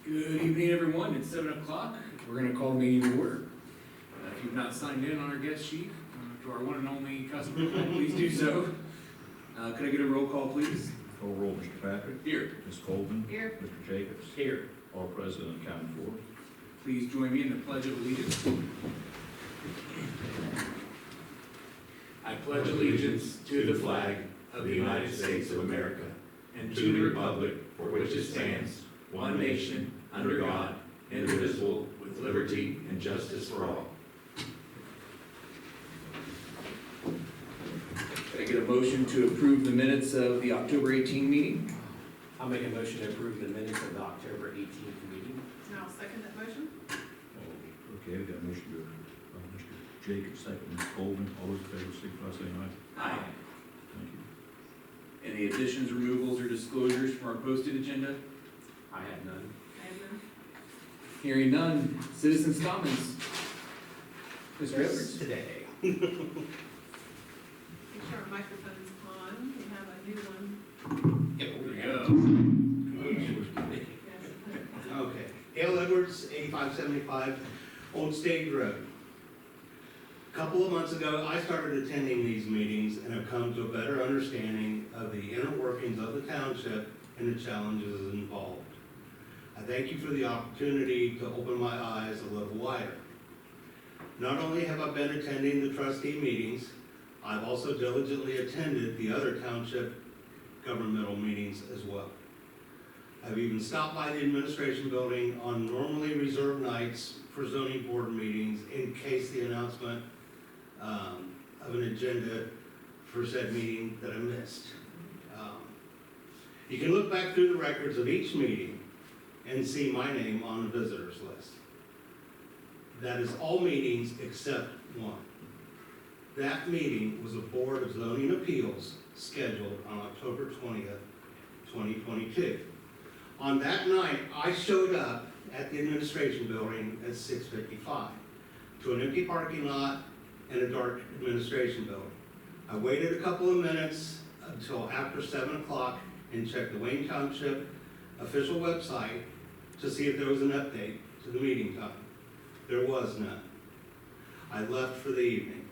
Good evening, everyone. It's 7 o'clock. We're going to call the meeting to order. If you've not signed in on our guest sheet to our one and only customer, please do so. Could I get a roll call, please? Call roll, Mr. Patrick. Here. Ms. Colvin. Here. Mr. Jacobs. Here. All present and accounted for. Please join me in the Pledge of Allegiance. I pledge allegiance to the flag of the United States of America and to the republic for which it stands, one nation, under God, indivisible, with liberty and justice for all. Can I get a motion to approve the minutes of the October 18 meeting? I'll make a motion to approve the minutes of the October 18th meeting. And I'll second that motion. Okay, we got a motion to, Mr. Jacobs, second, Ms. Colvin. All those in favor, signify by saying aye. Aye. Thank you. Any additions, removals, or disclosures from our posted agenda? I have none. I have none. Hearing none. Citizens' comments. Mr. Edwards? Today. Make sure our microphone's on. We have a new one. There we go. Yes. Okay, Dale Edwards, 8575 Old State Road. A couple of months ago, I started attending these meetings and have come to a better understanding of the inner workings of the township and the challenges involved. I thank you for the opportunity to open my eyes a little wider. Not only have I been attending the trustee meetings, I've also diligently attended the other township governmental meetings as well. I've even stopped by the administration building on normally reserved nights for zoning board meetings in case the announcement of an agenda for said meeting that I missed. You can look back through the records of each meeting and see my name on the visitors list. That is all meetings except one. That meeting was a Board of Zoning Appeals scheduled on October 20th, 2022. On that night, I showed up at the administration building at 6:55 to an empty parking lot and a dark administration building. I waited a couple of minutes until after 7 o'clock and checked the Wayne Township official website to see if there was an update to the meeting time. There was none. I left for the evening.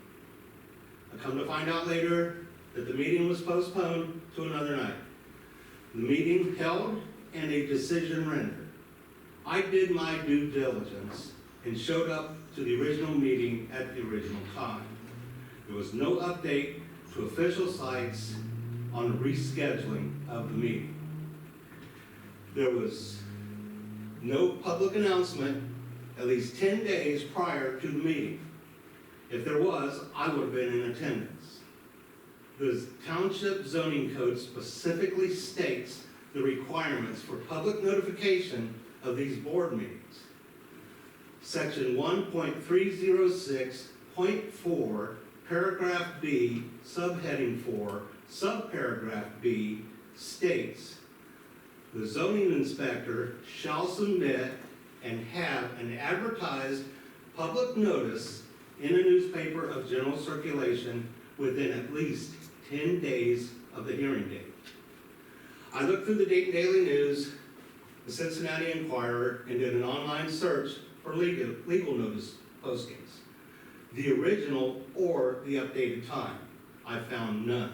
I come to find out later that the meeting was postponed to another night. The meeting held and a decision rendered. I did my due diligence and showed up to the original meeting at the original time. There was no update to official sites on the rescheduling of the meeting. There was no public announcement at least 10 days prior to the meeting. If there was, I would have been in attendance. The Township Zoning Code specifically states the requirements for public notification of these board meetings. Section 1.306.4, paragraph B, subheading 4, subparagraph B states, the zoning inspector shall submit and have an advertised public notice in a newspaper of general circulation within at least 10 days of the hearing date. I looked through the Dayton Daily News, the Cincinnati Enquirer, and did an online search for legal notice postings, the original or the updated time. I found none.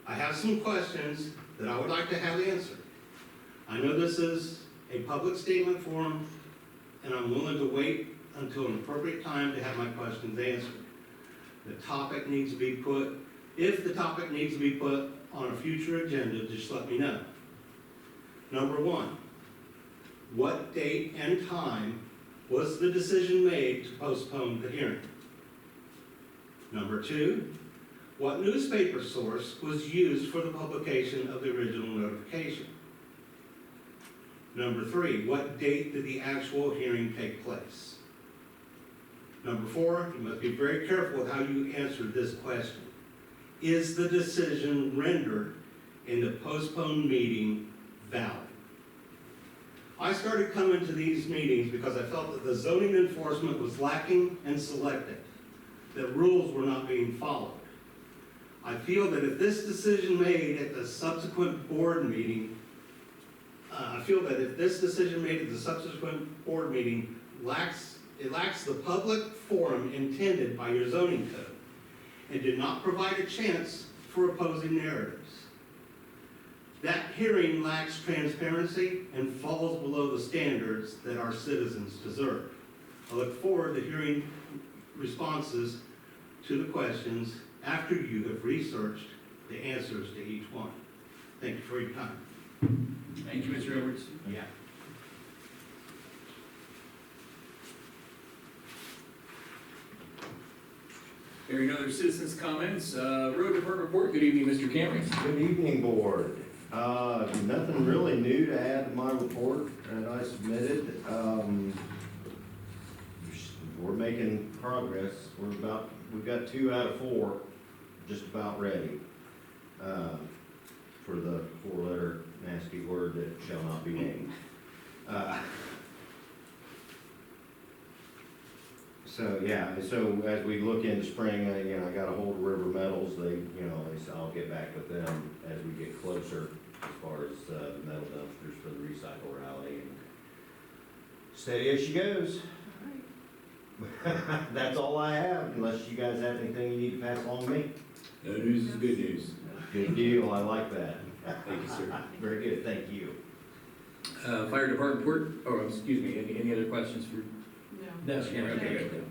I have some questions that I would like to have answered. I know this is a public statement forum, and I'm willing to wait until an appropriate time to have my questions answered. The topic needs to be put, if the topic needs to be put on a future agenda, just let me know. Number one, what date and time was the decision made to postpone the hearing? Number two, what newspaper source was used for the publication of the original notification? Number three, what date did the actual hearing take place? Number four, you must be very careful with how you answer this question. Is the decision rendered in the postponed meeting valid? I started coming to these meetings because I felt that the zoning enforcement was lacking and selective, that rules were not being followed. I feel that if this decision made at the subsequent board meeting I feel that if this decision made at the subsequent board meeting lacks the public forum intended by your zoning code and did not provide a chance for opposing narratives. That hearing lacks transparency and falls below the standards that our citizens deserve. I look forward to hearing responses to the questions after you have researched the answers to each one. Thank you for your time. Thank you, Mr. Edwards. Yeah. Hearing no other citizens' comments, road department report. Good evening, Mr. Camry. Good evening, board. Nothing really new to add to my report that I submitted. We're making progress. We've got 2 out of 4 just about ready for the 4-letter nasty word that shall not be named. So as we look into spring, I got a hold of River Metals. They said I'll get back with them as we get closer as far as the metal dumpsters for the recycle rally. And steady as she goes. All right. That's all I have, unless you guys have anything you need to pass along to me. No news is good news. Good deal, I like that. Thank you, sir. Very good, thank you. Fire department report. Oh, excuse me. Any other questions for? No. No, okay, good.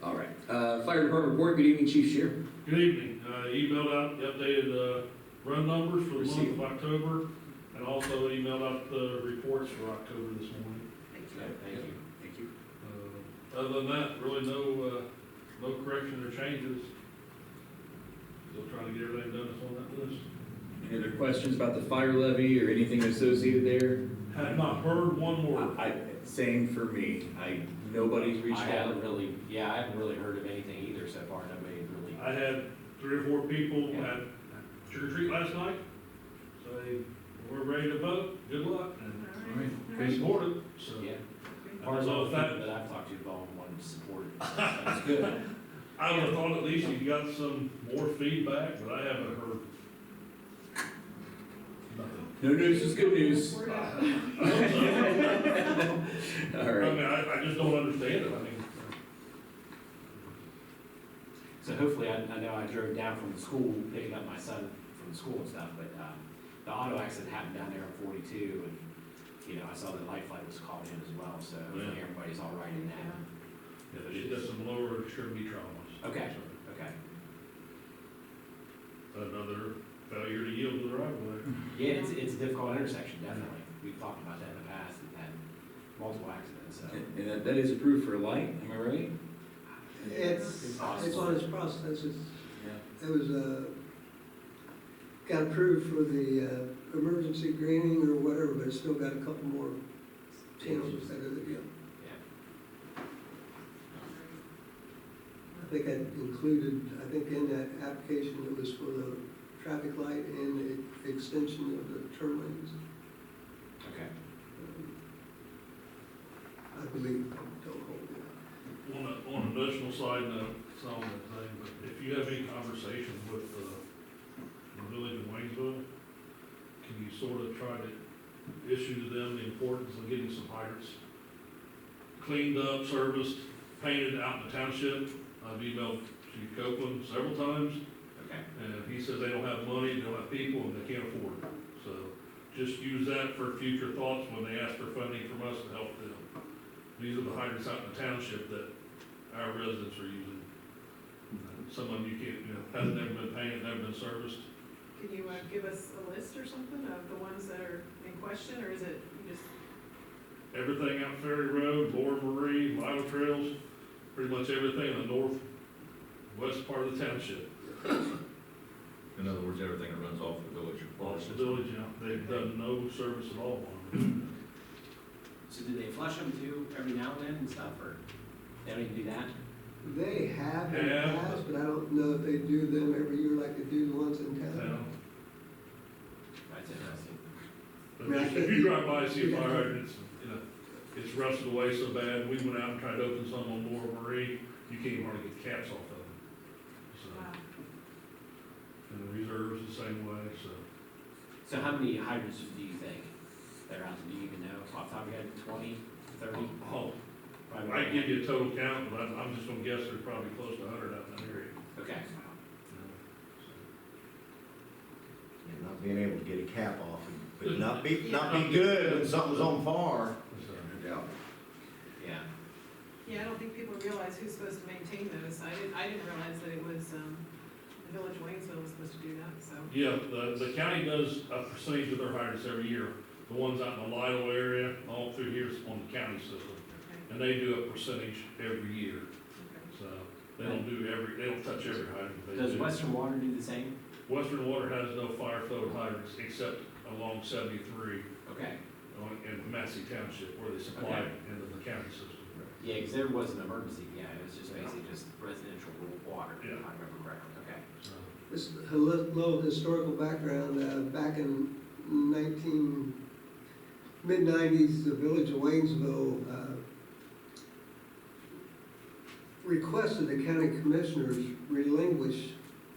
All right. Fire department report. Good evening, Chief Shear. Good evening. Emailed out the updated run numbers for the month Received. of October, and also emailed out the reports for October this morning. Thank you. Thank you. Thank you. Other than that, really no correction or changes. Still trying to get everything done that's on that list. Any other questions about the fire levy or anything associated there? Have not heard one word. Same for me. Nobody's reached I out. haven't really heard of anything either so far. Nobody really. I had 3 or 4 people at trick or treat last night say, we're ready to vote, good luck, and All right. they support it, so. Yeah. I As far don't as know all if the people that, that I've talked to all wanted to support it. That's good. I would have thought at least you got some more feedback, but I haven't heard nothing. No news is good news. Word I out. hope so. All I right. mean, I just don't understand it, I mean. So hopefully, I know I drove down from the school, picking up my son from school and stuff, but the auto accident happened down there on 42, and, I saw that life flight was called in as well, so hopefully Yeah. everybody's all right in that. Yeah, she got some lower extremity traumas. Okay. So, Okay. another failure to yield to the right of way. Yeah, it's a difficult intersection, definitely. We've talked about that in the past and had multiple accidents, so. And that is approved for a light, am I right? It's on its process. Yeah. It was, got approved for the emergency greening or whatever, but it's still got a couple more channels instead of the, I think I included, in that application, it was for the traffic light and the extension of the turn lanes. Okay. I believe, don't hold me. On an additional side note, it's not on that thing, but if you have any conversations with the village of Waynesville, can you sort of try to issue to them the importance of getting some hydrants cleaned up, serviced, painted out in the township? I've emailed Chief Copeland several times, Okay. and he says they don't have money, they don't have people, and they can't afford it. So just use that for future thoughts when they ask for funding from us to help them. These are the hydrants out in the township that our residents are using. Some of them you can't, hasn't never been painted, never been serviced. Can you give us a list or something of the ones that are in question, or is it you just? Everything out Ferry Road, Lower Marie, Lyle Trails, pretty much everything in the northwest part of the township. In other words, everything that runs off the village. Off the village, they've done no service at all on it. So do they flush them too every now and then and stuff, or they don't even do that? They have in the Yeah. past, but I don't know if they do them every year like they do the ones in town. That's interesting. But if you drive by and see a fire hydrant, it's rusted away so bad, we went out and tried to open some on Lower Marie, you can't even hardly get the caps off of them. So, Wow. and the reserves the same way, so. So how many hydrants do you think that are out head, 20, 30? Oh, Probably I can give you a total count, but I'm just gonna guess there's probably close to 100 out in that area. Okay. Yeah, not being able to get a cap off, but not be good when something's on fire. Yeah. Yeah. Yeah, I don't think people realize who's supposed to maintain those. I didn't realize that it was, the Village of Waynesville was supposed to do that, so. Yeah, the county does a percentage of their hydrants every year. The ones out in the Lido area, all through here is on the county system. Okay, And they do a percentage every year, okay. so they don't touch every hydrant. They Does do. Western Water do the same? Western Water has no fire flow hydrants except along 73 Okay. in Massey Township where they supply it into the county system. Yeah, because there was an emergency, yeah, it was just basically just residential water, if I Yeah. remember correctly, okay. So, This is a little historical background, back in mid-90s, the Village of Waynesville, requested the county commissioners relinquish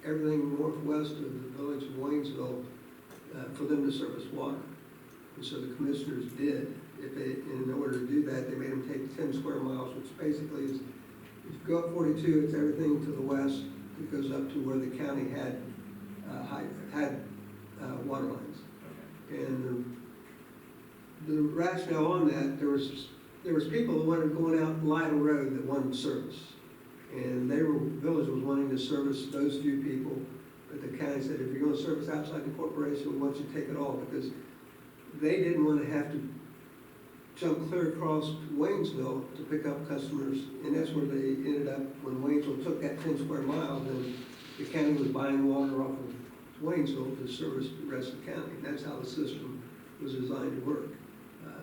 everything northwest of the Village of Waynesville, for them to service water. And so the commissioners did. In order to do that, they made them take 10 square miles, which basically is, if you go up 42, it's everything to the west. It goes up to where the county had water lines. And the rationale on that, there was people that wanted going out Lido Road that wanted service. And village was wanting to service those few people, but the county said, if you're gonna service outside the corporation, we want you to take it all, because they didn't wanna have to jump clear across Waynesville to pick up customers, and that's where they ended up, when Waynesville took that 10 square miles, then the county was buying water off of Waynesville to service the rest of the county, and that's how the system was designed to work.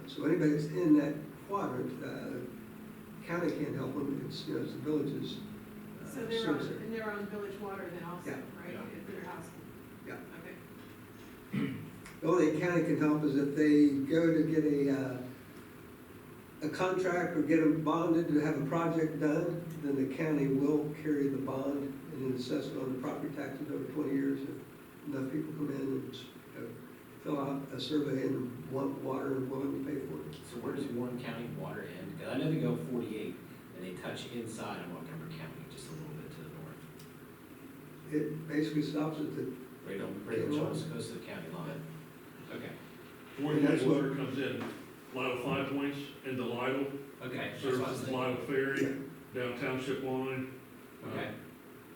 So anybody that's in that quadrant, county can't help them, it's the villages. So service area. they're on village water then also, Yeah. right? Yeah. At their house? Yeah. Okay. The only county can help is if they go to get a contract or get them bonded to have a project done, then the county will carry the bond and then assess it on the property taxes over 20 years. If enough people come in and fill out a survey and want water and willing to pay for it. So where does Warren County water end? Because I know they go 48, and they touch inside of Montgomery County, just a little bit to the north. It basically stops at the, Right on, pretty much almost close to the county line. Okay, Warren County Water comes in Lido 5 points into Lido, okay, that's what I was services thinking. Lido Ferry, down Township line, Okay,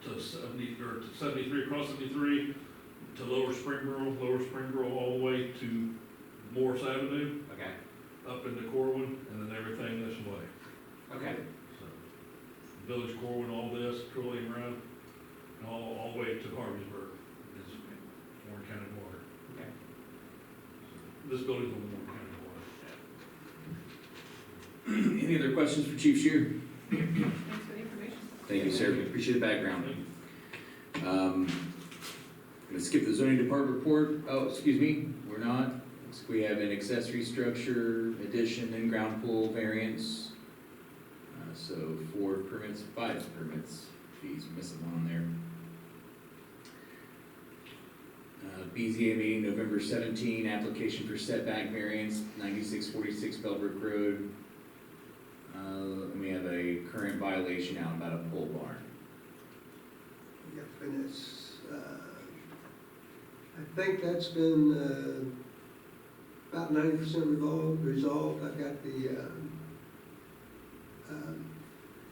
to 73, across 73, to Lower Springboro all the way to Morris Avenue, okay, up into Corwin, and then everything this way. okay, So, Village Corwin, all this, Trillium Road, and all the way to Harveysburg is Warren County Water. okay. This building's on Warren County Water. Any other questions for Chief Shear? Thanks for the information. Thank you, sir. Appreciate the background. Gonna skip the zoning department report. Oh, excuse me, we're not. We have an accessory structure addition and ground pool variance. So 4 permits, 5 permits. Geez, missing one on there. BZA meeting November 17, application for setback variance, 9646 Bellbrook Road. And we have a current violation out about a pole barn. yep, and it's, I think that's been about 90% resolved. I've got the,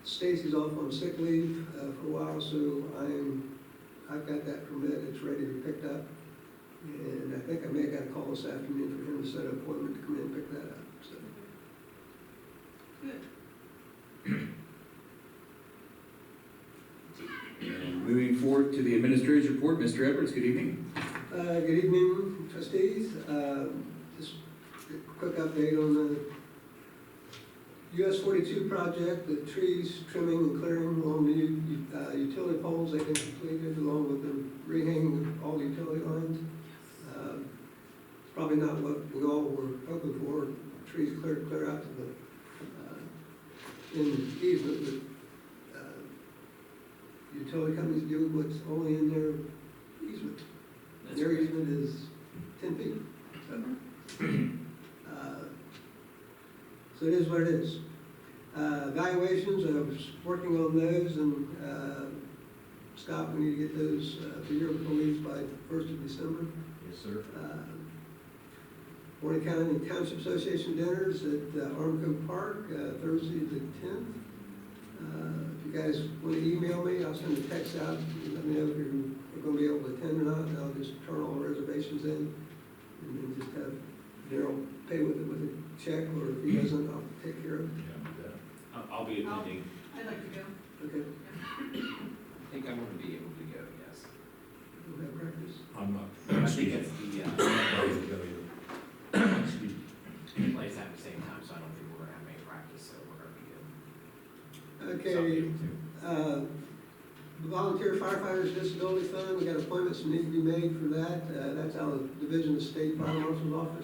Stacy's off on sick leave for a while, so I've got that permit, it's ready to be picked up. And I think I may have got a call this afternoon for him to set an appointment to come in and pick that up, so. Good. And moving forward to the administrator's report, Mr. Edwards, good evening. Good evening, trustees. Just a quick update on the US 42 project, the trees trimming and clearing along the utility poles they've been completed, along with the rehanging of all the utility lines. It's probably not what we all were hoping for, trees clear out to the, in the easement, but utility companies do what's only in their easement. that's Their great. easement is 10 feet. So, So it is what it is. Evaluations, I was working on those, and Scott, we need to get those for your police by 1st of December. Yes, sir. Warren County Township Association dinners at Armco Park, Thursday the 10th. If you guys want to email me, I'll send a text out, and let me know if you're going to be able to attend or not, and I'll just turn all reservations in, and then just have Daryl pay with a check, or if he doesn't, I'll take care of it. Yeah, with that. I'll be attending. I'd like to go. Okay, I think I'm gonna be able to go, yes. we'll have practice. I'm not. I think it's the, I'm not ready to go either. Excuse me. plays at the same time, so I don't think we're gonna have any practice, so we're gonna be good. So I'll be Okay, able to. the Volunteer Firefighters Disability Fund, we got appointments that need to be made for that. That's out of Division of State Fire Marshal's Office.